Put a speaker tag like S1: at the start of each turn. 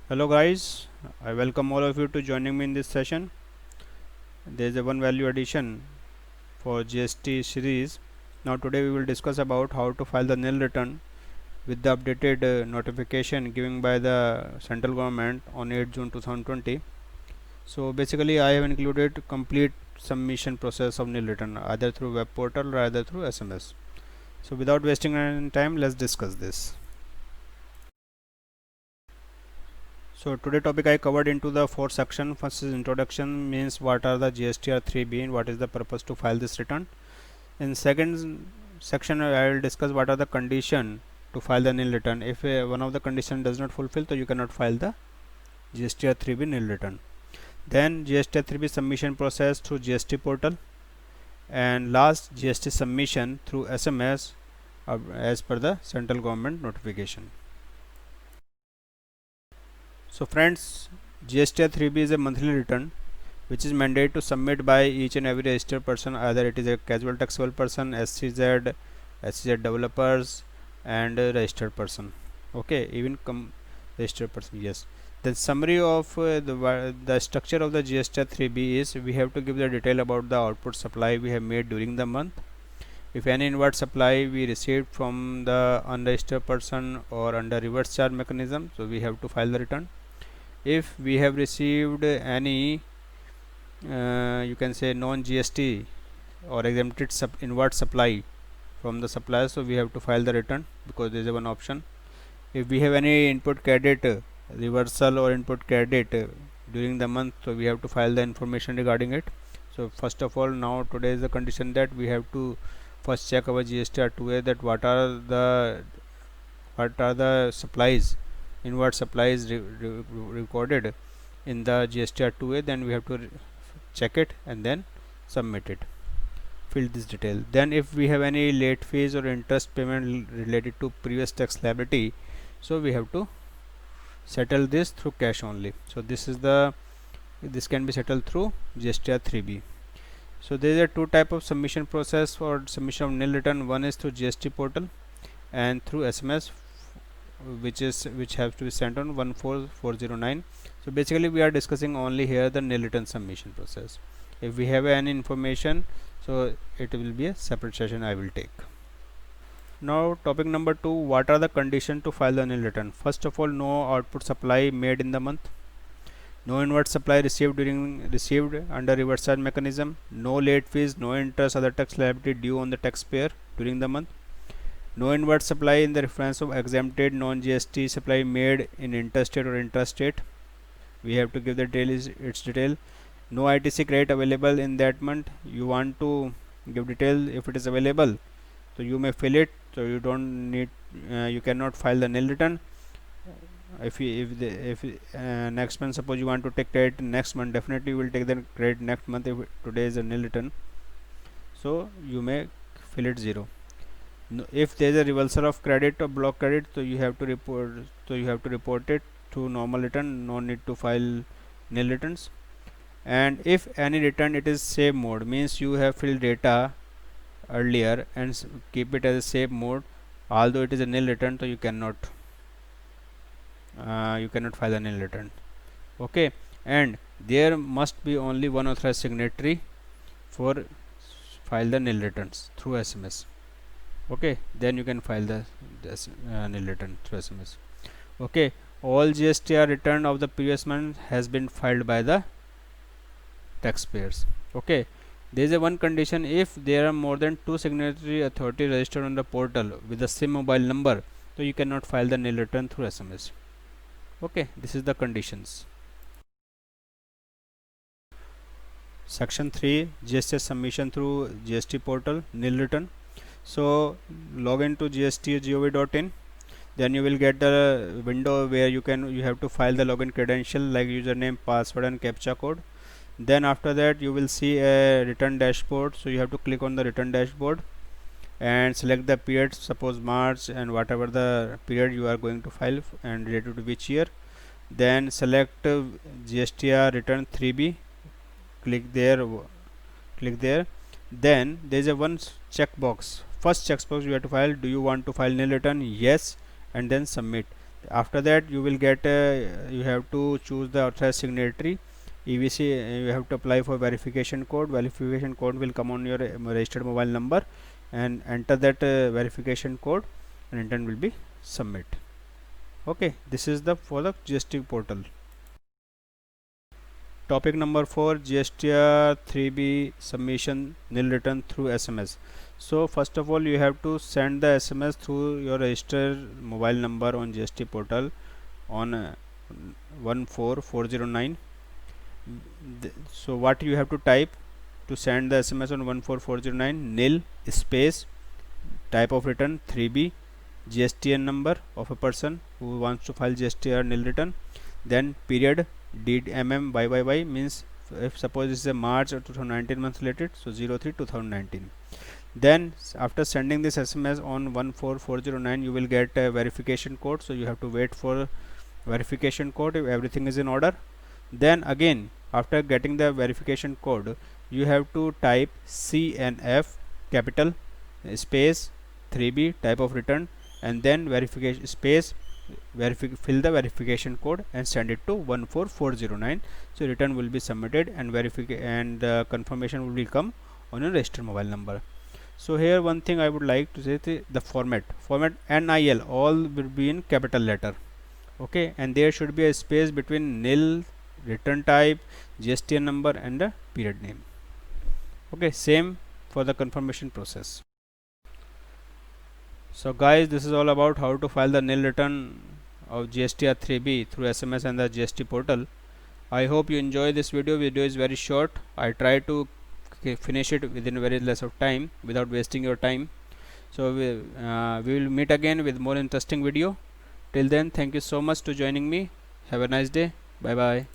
S1: Hello guys, I welcome all of you to joining me in this session. There is a one value addition for GST series. Now today we will discuss about how to file the nil return with the updated notification given by the central government on 8 June 2020. So basically I have included complete submission process of nil return either through web portal or either through SMS. So without wasting any time, let's discuss this. So today topic I covered into the four section. First is introduction, means what are the GSTR 3B and what is the purpose to file this return. In second section I will discuss what are the condition to file the nil return. If one of the condition does not fulfill, so you cannot file the GSTR 3B nil return. Then GSTR 3B submission process through GST portal, and last GST submission through SMS as per the central government notification. So friends, GSTR 3B is a monthly return which is mandated to submit by each and every registered person, either it is a casual taxable person, SCZ, SCZ developers, and a registered person. Okay, even registered person. Yes. The summary of the structure of the GSTR 3B is we have to give the detail about the output supply we have made during the month. If any inward supply we received from the unregistered person or under reverse charge mechanism, so we have to file the return. If we have received any you can say non GST or exempted inward supply from the supplier, so we have to file the return because there is one option. If we have any input credit reversal or input credit during the month, so we have to file the information regarding it. So first of all, now today is the condition that we have to first check our GSTR 2A that what are the supplies, inward supplies recorded in the GSTR 2A. Then we have to check it and then submit it, fill this detail. Then if we have any late fees or interest payment related to previous tax liability, so we have to settle this through cash only. So this can be settled through GSTR 3B. So there is a two type of submission process for submission of nil return. One is through GST portal and through SMS, which has to be sent on 14409. So basically we are discussing only here the nil return submission process. If we have any information, so it will be a separate session I will take. Now topic number 2, what are the conditions to file the nil return? First of all, no output supply made in the month, no inward supply received under reverse charge mechanism, no late fees, no interest other tax liability due on the taxpayer during the month, no inward supply in the reference of exempted non-GST supply made in interstate or intrastate. We have to give the its detail. No ITC credit available in that month. You want to give detail if it is available, so you may fill it. So you don't need, you cannot file the nil return. If next month, suppose you want to take credit next month, definitely you will take the credit next month if today is a nil return. So you may fill it 0. If there is a reversal of credit or block credit, so you have to report it through normal return. No need to file nil returns. And if any return it is save mode, means you have filled data earlier and keep it as a save mode, although it is a nil return, so you cannot file a nil return. Okay, and there must be only one authorized signatory for file the nil returns through SMS. Okay, then you can file the nil return through SMS. Okay, all GSTR return of the previous month has been filed by the taxpayers. Okay, there is a one condition: if there are more than 2 signatory authority registered on the portal with the same mobile number, so you cannot file the nil return through SMS. Okay, this is the conditions. Section 3, GST submission through GST portal nil return. So log into gst.gov.in, then you will get the window where you have to file the login credential like username, password and captcha code. Then after that you will see a return dashboard, so you have to click on the return dashboard and select the period, suppose March, and whatever the period you are going to file and related to which year. Then select GSTR return 3B, click there. Then there is a one checkbox. First checkbox you have to file, do you want to file nil return? Yes, and then submit. After that you will get you have to choose the authorized signatory. EVC, you have to apply for verification code. Verification code will come on your registered mobile number, and enter that verification code, and then will be submit. Okay, this is the for the GST portal. Topic number 4, GSTR 3B submission nil return through SMS. So first of all you have to send the SMS through your registered mobile number on GST portal on 14409. So what you have to type to send the SMS on 14409? Nil space type of return 3B, GSTN number of a person who wants to file GSTR nil return, then period DMM means if suppose it's a March or 2019 month related, so 03 2019. Then after sending this SMS on 14409 you will get a verification code, so you have to wait for verification code if everything is in order. Then again after getting the verification code you have to type CNF capital space 3B type of return, and then verification space fill the verification code and send it to 14409. So return will be submitted, and confirmation will come on your registered mobile number. So here one thing I would like to say, the format NIL all will be in capital letter. Okay, and there should be a space between nil, return type, GSTN number and the period name. Okay, same for the confirmation process. So guys, this is all about how to file the nil return of GSTR 3B through SMS and the GST portal. I hope you enjoy this video. Video is very short. I try to finish it within very less of time without wasting your time. So we will meet again with more interesting video. Till then, thank you so much to joining me. Have a nice day. Bye bye.